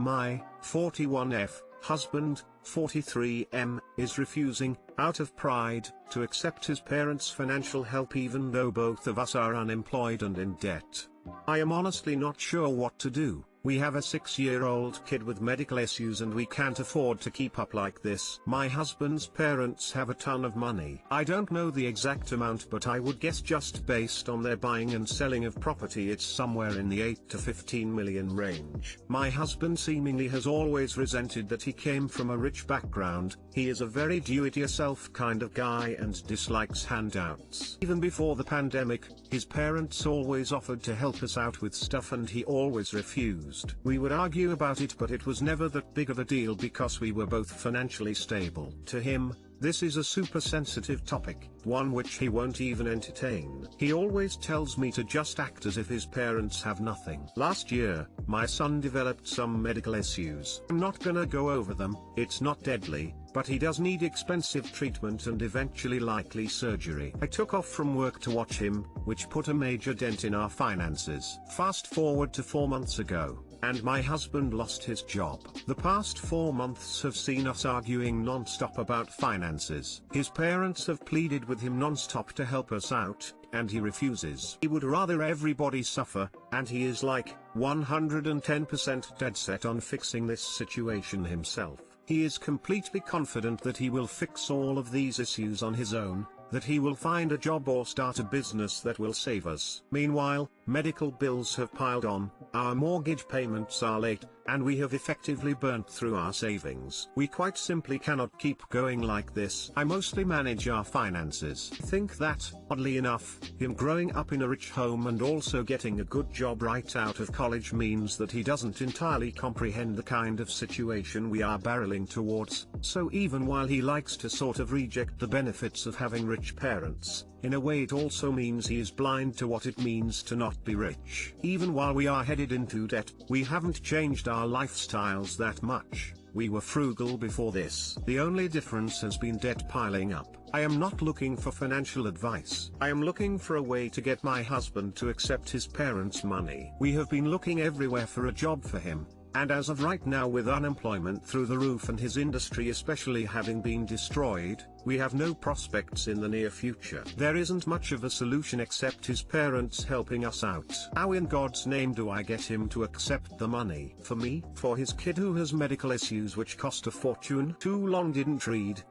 My 41F husband, 43M, is refusing, out of pride, to accept his parents' financial help even though both of us are unemployed and in debt. I am honestly not sure what to do. We have a 6-year-old kid with medical issues and we can't afford to keep up like this. My husband's parents have a ton of money. I don't know the exact amount, but I would guess just based on their buying and selling of property it's somewhere in the 8 to 15 million range. My husband seemingly has always resented that he came from a rich background. He is a very do-it-yourself kind of guy and dislikes handouts. Even before the pandemic, his parents always offered to help us out with stuff and he always refused. We would argue about it, but it was never that big of a deal because we were both financially stable. To him, this is a super sensitive topic, one which he won't even entertain. He always tells me to just act as if his parents have nothing. Last year, my son developed some medical issues. I'm not gonna go over them, it's not deadly, but he does need expensive treatment and eventually likely surgery. I took off from work to watch him, which put a major dent in our finances. Fast forward to 4 months ago, and my husband lost his job. The past 4 months have seen us arguing non-stop about finances. His parents have pleaded with him non-stop to help us out, and he refuses. He would rather everybody suffer, and he is like 110% dead set on fixing this situation himself. He is completely confident that he will fix all of these issues on his own, that he will find a job or start a business that will save us. Meanwhile, medical bills have piled on, our mortgage payments are late, and we have effectively burnt through our savings. We quite simply cannot keep going like this. I mostly manage our finances. I think that, oddly enough, him growing up in a rich home and also getting a good job right out of college means that he doesn't entirely comprehend the kind of situation we are barreling towards. So even while he likes to sort of reject the benefits of having rich parents, in a way it also means he is blind to what it means to not be rich. Even while we are headed into debt, we haven't changed our lifestyles that much. We were frugal before this. The only difference has been debt piling up. I am not looking for financial advice. I am looking for a way to get my husband to accept his parents' money. We have been looking everywhere for a job for him. And as of right now, with unemployment through the roof and his industry especially having been destroyed, we have no prospects in the near future. There isn't much of a solution except his parents helping us out. How in God's name do I get him to accept the money? For me? For his kid who has medical issues which cost a fortune? Too long didn't read.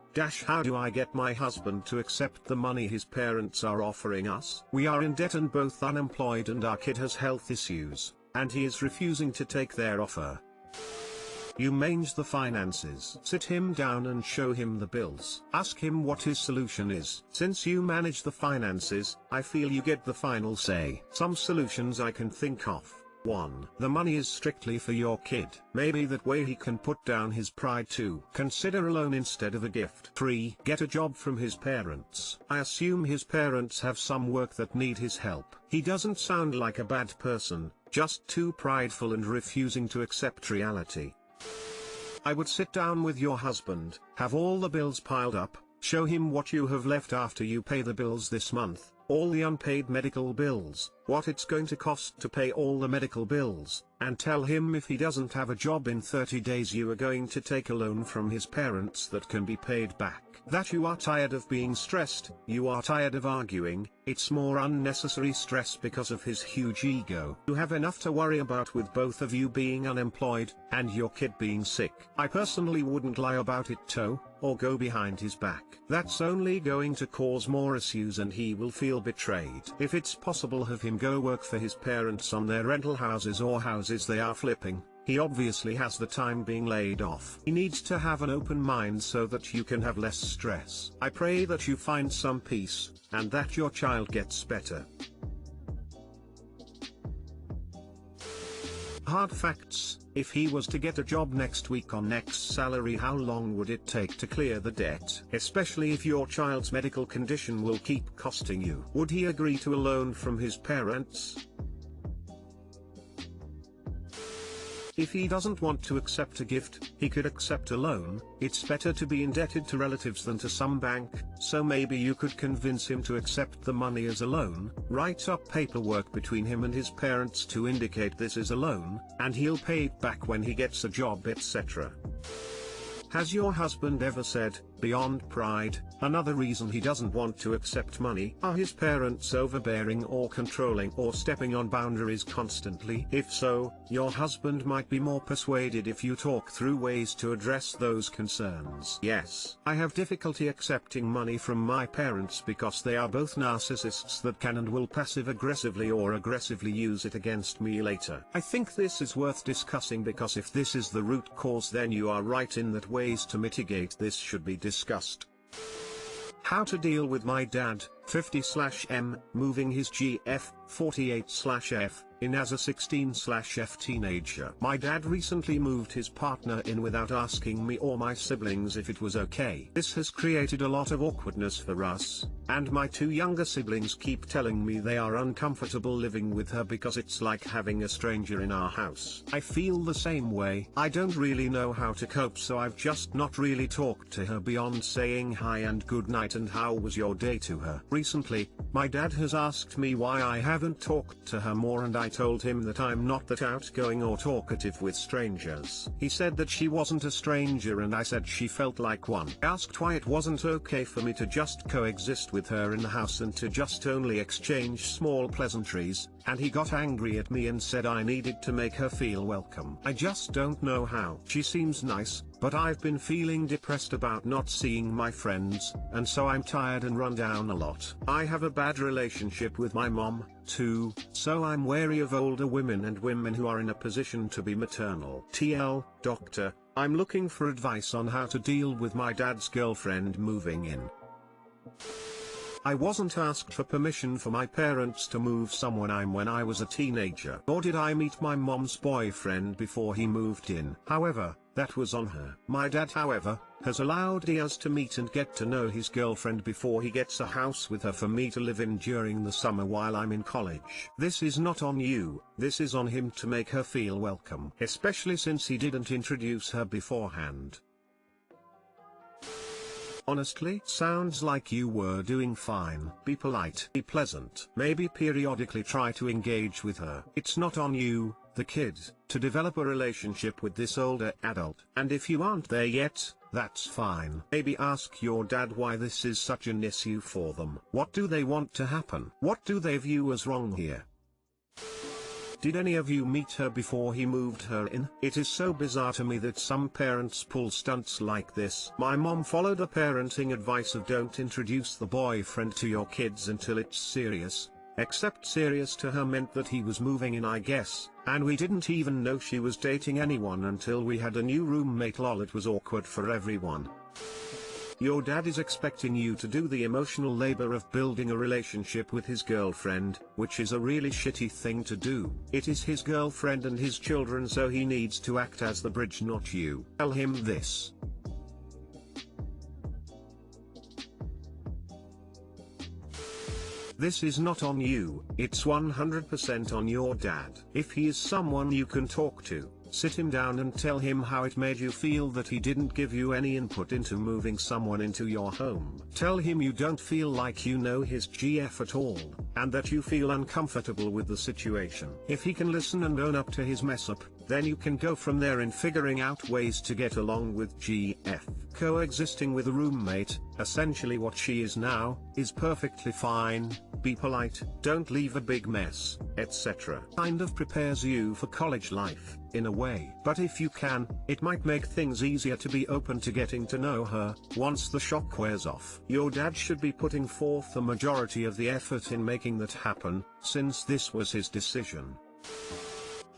How do I get my husband to accept the money his parents are offering us? We are in debt and both unemployed, and our kid has health issues, and he is refusing to take their offer. You manage the finances. Sit him down and show him the bills. Ask him what his solution is. Since you manage the finances, I feel you get the final say. Some solutions I can think of. 1. The money is strictly for your kid. Maybe that way he can put down his pride too. Consider a loan instead of a gift. 3. Get a job from his parents. I assume his parents have some work that need his help. He doesn't sound like a bad person, just too prideful and refusing to accept reality. I would sit down with your husband, have all the bills piled up, show him what you have left after you pay the bills this month, all the unpaid medical bills, what it's going to cost to pay all the medical bills, and tell him if he doesn't have a job in 30 days you are going to take a loan from his parents that can be paid back. That you are tired of being stressed, you are tired of arguing, it's more unnecessary stress because of his huge ego. You have enough to worry about with both of you being unemployed, and your kid being sick. I personally wouldn't lie about it or go behind his back. That's only going to cause more issues and he will feel betrayed. If it's possible, have him go work for his parents on their rental houses or houses they are flipping. He obviously has the time being laid off. He needs to have an open mind so that you can have less stress. I pray that you find some peace, and that your child gets better. Hard facts: if he was to get a job next week on next salary, how long would it take to clear the debt? Especially if your child's medical condition will keep costing you. Would he agree to a loan from his parents? If he doesn't want to accept a gift, he could accept a loan. It's better to be indebted to relatives than to some bank, so maybe you could convince him to accept the money as a loan, write up paperwork between him and his parents to indicate this is a loan, and he'll pay it back when he gets a job, etc. Has your husband ever said, beyond pride, another reason he doesn't want to accept money? Are his parents overbearing or controlling or stepping on boundaries constantly? If so, your husband might be more persuaded if you talk through ways to address those concerns. Yes, I have difficulty accepting money from my parents because they are both narcissists that can and will passive-aggressively or aggressively use it against me later. I think this is worth discussing because if this is the root cause, then you are right in that ways to mitigate this should be discussed. How to deal with my dad, 50/M, moving his GF, 48/F, in as a 16/F teenager. My dad recently moved his partner in without asking me or my siblings if it was okay. This has created a lot of awkwardness for us, and my two younger siblings keep telling me they are uncomfortable living with her because it's like having a stranger in our house. I feel the same way. I don't really know how to cope, so I've just not really talked to her beyond saying hi and good night and how was your day to her. Recently, my dad has asked me why I haven't talked to her more, and I told him that I'm not that outgoing or talkative with strangers. He said that she wasn't a stranger and I said she felt like one. I asked why it wasn't okay for me to just coexist with her in the house and to just only exchange small pleasantries, and he got angry at me and said I needed to make her feel welcome. I just don't know how. She seems nice, but I've been feeling depressed about not seeing my friends, and so I'm tired and run down a lot. I have a bad relationship with my mom, too, so I'm wary of older women and women who are in a position to be maternal. TL, doctor, I'm looking for advice on how to deal with my dad's girlfriend moving in. I wasn't asked for permission for my parents to move someone in when I was a teenager. Nor did I meet my mom's boyfriend before he moved in. However, that was on her. My dad, however, has allowed us to meet and get to know his girlfriend before he gets a house with her for me to live in during the summer while I'm in college. This is not on you, this is on him to make her feel welcome, especially since he didn't introduce her beforehand. Honestly, sounds like you were doing fine. Be polite, be pleasant. Maybe periodically try to engage with her. It's not on you, the kid, to develop a relationship with this older adult. And if you aren't there yet, that's fine. Maybe ask your dad why this is such an issue for them. What do they want to happen? What do they view as wrong here? Did any of you meet her before he moved her in? It is so bizarre to me that some parents pull stunts like this. My mom followed the parenting advice of don't introduce the boyfriend to your kids until it's serious. Except serious to her meant that he was moving in, I guess, and we didn't even know she was dating anyone until we had a new roommate. Lol, it was awkward for everyone. Your dad is expecting you to do the emotional labor of building a relationship with his girlfriend, which is a really shitty thing to do. It is his girlfriend and his children, so he needs to act as the bridge, not you. Tell him this. This is not on you, it's 100% on your dad. If he is someone you can talk to, sit him down and tell him how it made you feel that he didn't give you any input into moving someone into your home. Tell him you don't feel like you know his GF at all, and that you feel uncomfortable with the situation. If he can listen and own up to his mess up, then you can go from there in figuring out ways to get along with GF. Coexisting with a roommate, essentially what she is now, is perfectly fine. Be polite, don't leave a big mess, etc. Kind of prepares you for college life, in a way. But if you can, it might make things easier to be open to getting to know her, once the shock wears off. Your dad should be putting forth the majority of the effort in making that happen, since this was his decision.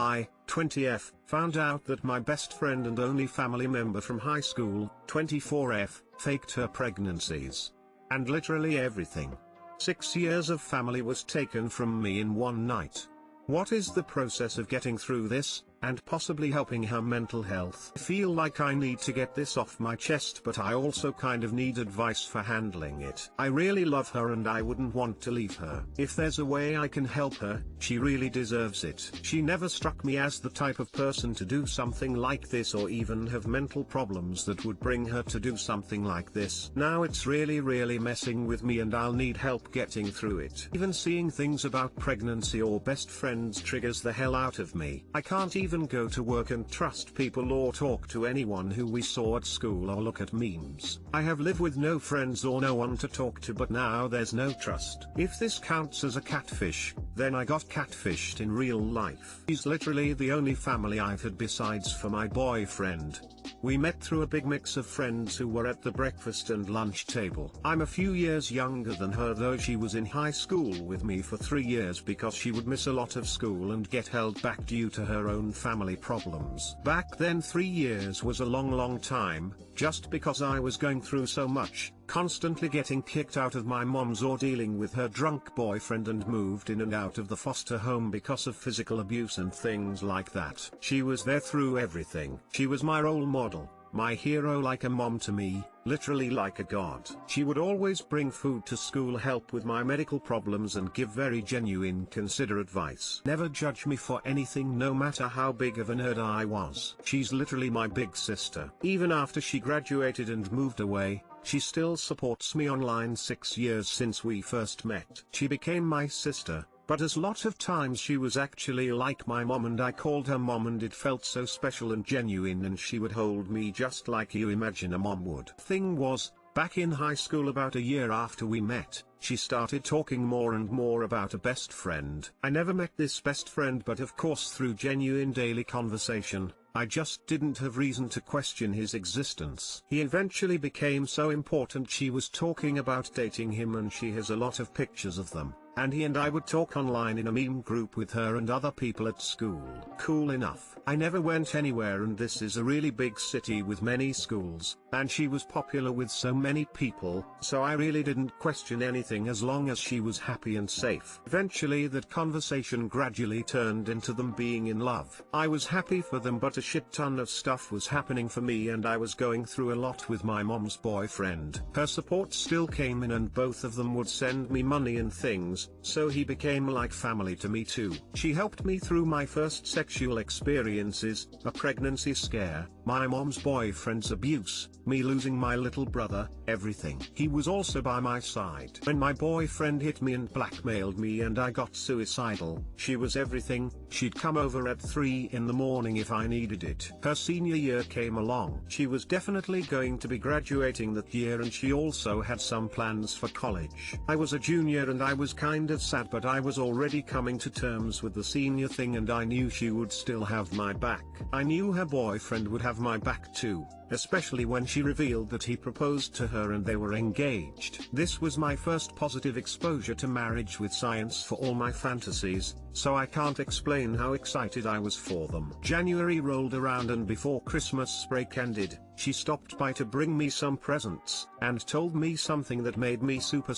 I, 20F, found out that my best friend and only family member from high school, 24F, faked her pregnancies. And literally everything. 6 years of family was taken from me in one night. What is the process of getting through this, and possibly helping her mental health. I feel like I need to get this off my chest, but I also kind of need advice for handling it. I really love her and I wouldn't want to leave her. If there's a way I can help her, she really deserves it. She never struck me as the type of person to do something like this or even have mental problems that would bring her to do something like this. Now it's really messing with me and I'll need help getting through it. Even seeing things about pregnancy or best friends triggers the hell out of me. I can't even go to work and trust people or talk to anyone who we saw at school or look at memes. I have lived with no friends or no one to talk to, but now there's no trust. If this counts as a catfish, then I got catfished in real life. He's literally the only family I've had besides for my boyfriend. We met through a big mix of friends who were at the breakfast and lunch table. I'm a few years younger than her, though she was in high school with me for 3 years because she would miss a lot of school and get held back due to her own family problems. Back then 3 years was a long time, just because I was going through so much, constantly getting kicked out of my mom's or dealing with her drunk boyfriend and moved in and out of the foster home because of physical abuse and things like that. She was there through everything. She was my role model, my hero, like a mom to me, literally like a god. She would always bring food to school, help with my medical problems and give very genuine considerate advice. Never judge me for anything, no matter how big of a nerd I was. She's literally my big sister. Even after she graduated and moved away, she still supports me online 6 years since we first met. She became my sister, but as lot of times she was actually like my mom and I called her mom and it felt so special and genuine, and she would hold me just like you imagine a mom would. Thing was, back in high school about a year after we met, she started talking more and more about a best friend. I never met this best friend, but of course through genuine daily conversation, I just didn't have reason to question his existence. He eventually became so important she was talking about dating him and she has a lot of pictures of them. And he and I would talk online in a meme group with her and other people at school. Cool enough. I never went anywhere and this is a really big city with many schools, and she was popular with so many people, so I really didn't question anything as long as she was happy and safe. Eventually that conversation gradually turned into them being in love. I was happy for them, but a shit ton of stuff was happening for me and I was going through a lot with my mom's boyfriend. Her support still came in and both of them would send me money and things, so he became like family to me too. She helped me through my first sexual experiences, a pregnancy scare, my mom's boyfriend's abuse, me losing my little brother, everything. He was also by my side when my boyfriend hit me and blackmailed me and I got suicidal. She was everything. She'd come over at 3 in the morning if I needed it. Her senior year came along. She was definitely going to be graduating that year and she also had some plans for college. I was a junior and I was kind of sad, but I was already coming to terms with the senior thing and I knew she would still have my back. I knew her boyfriend would have my back too, especially when she revealed that he proposed to her and they were engaged. This was my first positive exposure to marriage with science for all my fantasies, so I can't explain how excited I was for them. January rolled around and before Christmas break ended, she stopped by to bring me some presents, and told me something that made me super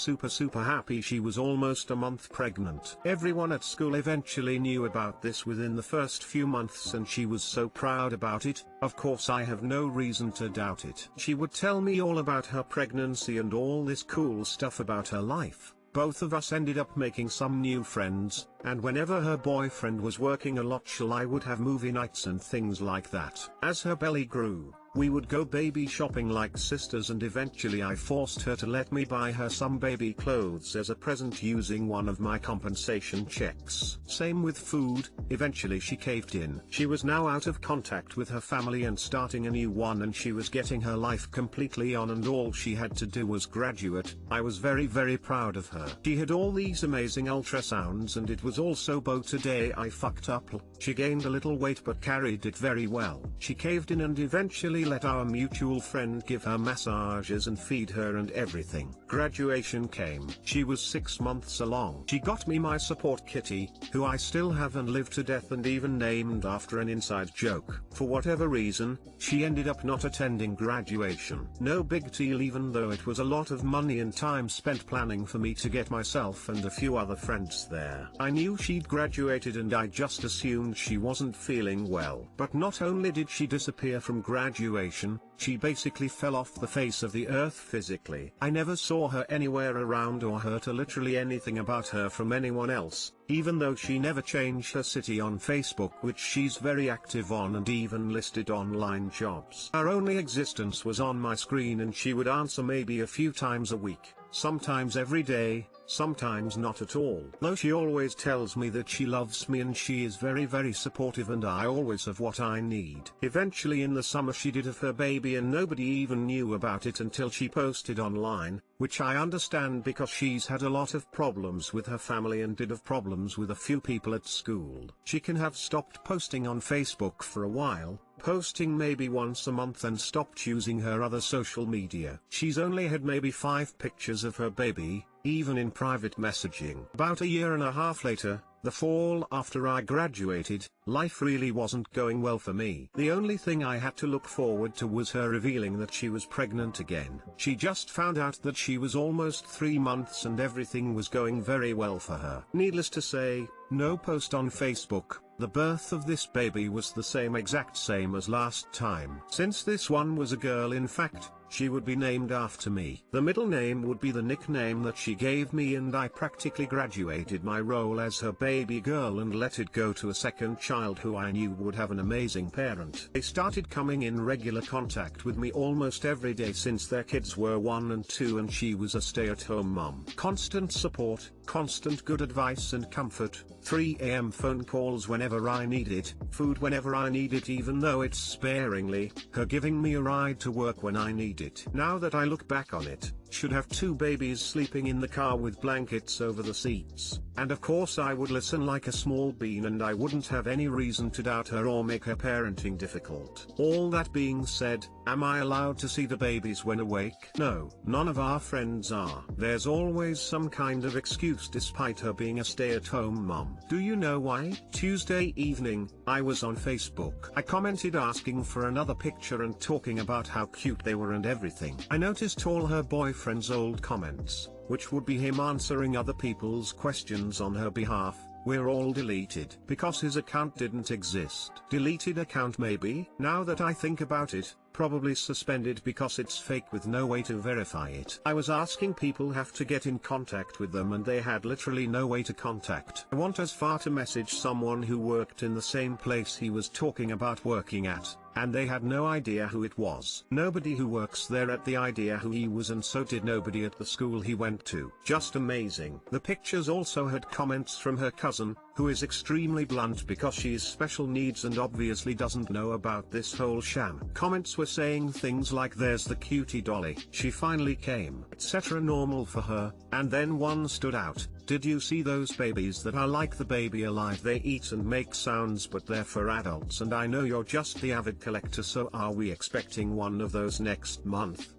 happy. She was almost a month pregnant. Everyone at school eventually knew about this within the first few months and she was so proud about it. Of course I have no reason to doubt it. She would tell me all about her pregnancy and all this cool stuff about her life. Both of us ended up making some new friends, and whenever her boyfriend was working a lot, I would have movie nights and things like that. As her belly grew, we would go baby shopping like sisters, and eventually I forced her to let me buy her some baby clothes as a present using one of my compensation checks. Same with food. Eventually she caved in. She was now out of contact with her family and starting a new one, and she was getting her life completely on and all she had to do was graduate. I was very proud of her. She had all these amazing ultrasounds and it was also both a day I fucked up. She gained a little weight but carried it very well. She caved in and eventually let our mutual friend give her massages and feed her and everything. Graduation came. She was 6 months along. She got me my support kitty, who I still have and live to death and even named after an inside joke. For whatever reason, she ended up not attending graduation. No big deal, even though it was a lot of money and time spent planning for me to get myself and a few other friends there. I knew she'd graduated and I just assumed she wasn't feeling well. But not only did she disappear from graduation, she basically fell off the face of the earth physically. I never saw her anywhere around or heard literally anything about her from anyone else, even though she never changed her city on Facebook, which she's very active on and even listed online jobs. Her only existence was on my screen and she would answer maybe a few times a week, sometimes every day, sometimes not at all. Though she always tells me that she loves me and she is very supportive and I always have what I need. Eventually in the summer she did have her baby and nobody even knew about it until she posted online, which I understand because she's had a lot of problems with her family and did have problems with a few people at school. She can have stopped posting on Facebook for a while, posting maybe once a month, and stopped using her other social media. She's only had maybe 5 pictures of her baby, even in private messaging. About a year and a half later, the fall after I graduated, life really wasn't going well for me. The only thing I had to look forward to was her revealing that she was pregnant again. She just found out that she was almost 3 months and everything was going very well for her. Needless to say, no post on Facebook. The birth of this baby was the exact same as last time. Since this one was a girl, in fact, she would be named after me. The middle name would be the nickname that she gave me, and I practically graduated my role as her baby girl and let it go to a second child who I knew would have an amazing parent. They started coming in regular contact with me almost every day since their kids were 1 and 2 and she was a stay-at-home mom. Constant support, constant good advice and comfort, 3 AM phone calls whenever I need it, food whenever I need it even though it's sparingly, her giving me a ride to work when I need it. Now that I look back on it, should have 2 babies sleeping in the car with blankets over the seats. And of course I would listen like a small bean and I wouldn't have any reason to doubt her or make her parenting difficult. All that being said, am I allowed to see the babies when awake? No, none of our friends are. There's always some kind of excuse despite her being a stay-at-home mom. Do you know why? Tuesday evening, I was on Facebook. I commented asking for another picture and talking about how cute they were and everything. I noticed all her boyfriend's old comments, which would be him answering other people's questions on her behalf, were all deleted because his account didn't exist. Deleted account maybe? Now that I think about it, probably suspended because it's fake with no way to verify it. I was asking people have to get in contact with them and they had literally no way to contact. I went as far to message someone who worked in the same place he was talking about working at, and they had no idea who it was. Nobody who works there had the idea who he was, and so did nobody at the school he went to. Just amazing. The pictures also had comments from her cousin, who is extremely blunt because she is special needs and obviously doesn't know about this whole sham. Comments were saying things like there's the cutie dolly, she finally came, etc. Normal for her, and then one stood out. Did you see those babies that are like the baby alive? They eat and make sounds but they're for adults, and I know you're just the avid collector, so are we expecting one of those next month?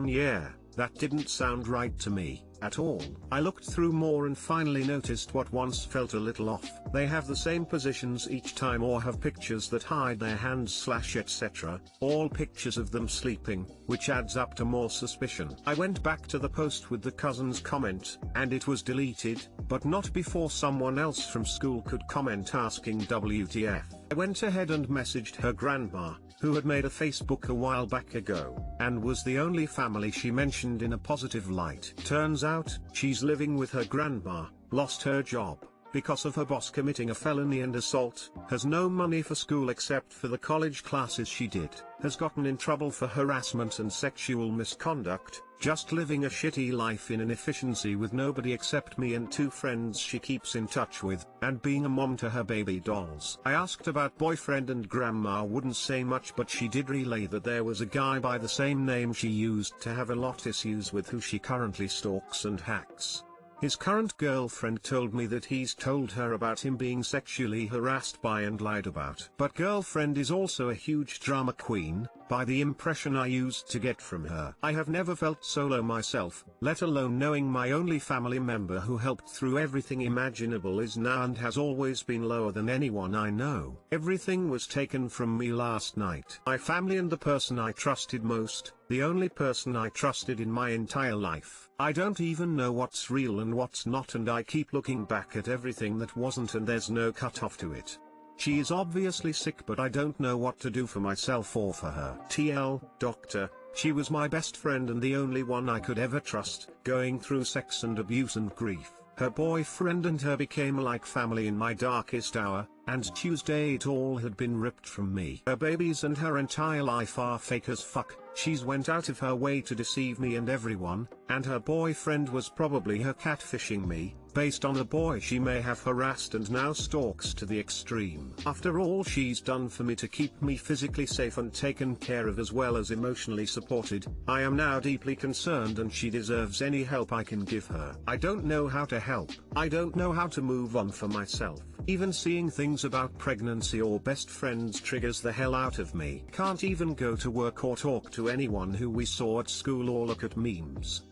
Yeah, that didn't sound right to me at all. I looked through more and finally noticed what once felt a little off. They have the same positions each time or have pictures that hide their hands / etc. All pictures of them sleeping, which adds up to more suspicion. I went back to the post with the cousin's comment, and it was deleted, but not before someone else from school could comment asking WTF. I went ahead and messaged her grandma, who had made a Facebook a while back ago, and was the only family she mentioned in a positive light. Turns out, she's living with her grandma, lost her job because of her boss committing a felony and assault, has no money for school except for the college classes she did, has gotten in trouble for harassment and sexual misconduct, just living a shitty life in inefficiency with nobody except me and 2 friends she keeps in touch with, and being a mom to her baby dolls. I asked about boyfriend and grandma wouldn't say much, but she did relay that there was a guy by the same name she used to have a lot issues with who she currently stalks and hacks. His current girlfriend told me that he's told her about him being sexually harassed by and lied about. But girlfriend is also a huge drama queen, by the impression I used to get from her. I have never felt so low myself, let alone knowing my only family member who helped through everything imaginable is now and has always been lower than anyone I know. Everything was taken from me last night. My family and the person I trusted most, the only person I trusted in my entire life. I don't even know what's real and what's not, and I keep looking back at everything that wasn't, and there's no cutoff to it. She is obviously sick, but I don't know what to do for myself or for her. TL, doctor, she was my best friend and the only one I could ever trust, going through sex and abuse and grief. Her boyfriend and her became like family in my darkest hour, and Tuesday it all had been ripped from me. Her babies and her entire life are fake as fuck. She's went out of her way to deceive me and everyone, and her boyfriend was probably her catfishing me, based on a boy she may have harassed and now stalks to the extreme. After all she's done for me to keep me physically safe and taken care of as well as emotionally supported, I am now deeply concerned and she deserves any help I can give her. I don't know how to help. I don't know how to move on for myself. Even seeing things about pregnancy or best friends triggers the hell out of me. Can't even go to work or talk to anyone who we saw at school or look at memes.